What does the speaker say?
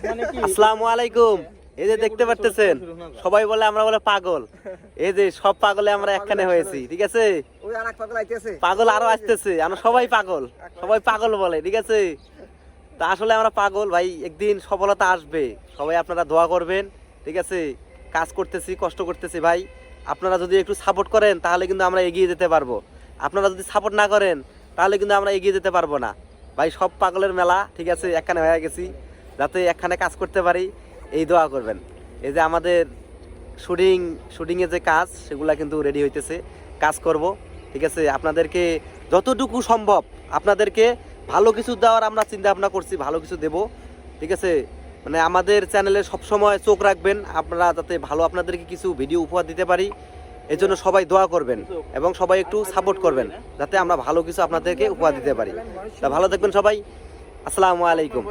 আসসালামু আলাইকুম। এই যে দেখতে পারতেছেন, সবাই বলে আমরা বলে পাগল। এই যে সব পাগলে আমরা একখানে হয়েছি, ঠিক আছে? পাগল আরো আসতেছে, আমরা সবাই পাগল, সবাই পাগল বলে, ঠিক আছে? তা আসলে আমরা পাগল ভাই, একদিন সফলতা আসবে। সবাই আপনারা দোয়া করবেন, ঠিক আছে? কাজ করতেছি, কষ্ট করতেছি ভাই। আপনারা যদি একটু সাপোর্ট করেন তাহলে কিন্তু আমরা এগিয়ে যেতে পারবো। আপনারা যদি সাপোর্ট না করেন তাহলে কিন্তু আমরা এগিয়ে যেতে পারবো না ভাই। সব পাগলের মেলা, ঠিক আছে? একখানে হয়ে গেছি, যাতে একখানে কাজ করতে পারি এই দোয়া করবেন। এই যে আমাদের শুটিংয়ে যে কাজ, সেগুলা কিন্তু রেডি হইতেছে, কাজ করব, ঠিক আছে? আপনাদেরকে যতটুকু সম্ভব আপনাদেরকে ভালো কিছু দেওয়ার আমরা চিন্তা ভাবনা করছি, ভালো কিছু দেব, ঠিক আছে? মানে আমাদের চ্যানেলে সবসময় চোখ রাখবেন, আপনারা যাতে ভালো আপনাদেরকে কিছু ভিডিও উপহার দিতে পারি। এই জন্য সবাই দোয়া করবেন এবং সবাই একটু সাপোর্ট করবেন, যাতে আমরা ভালো কিছু আপনাদেরকে উপহার দিতে পারি। তা ভালো থাকবেন সবাই। আসসালামু আলাইকুম।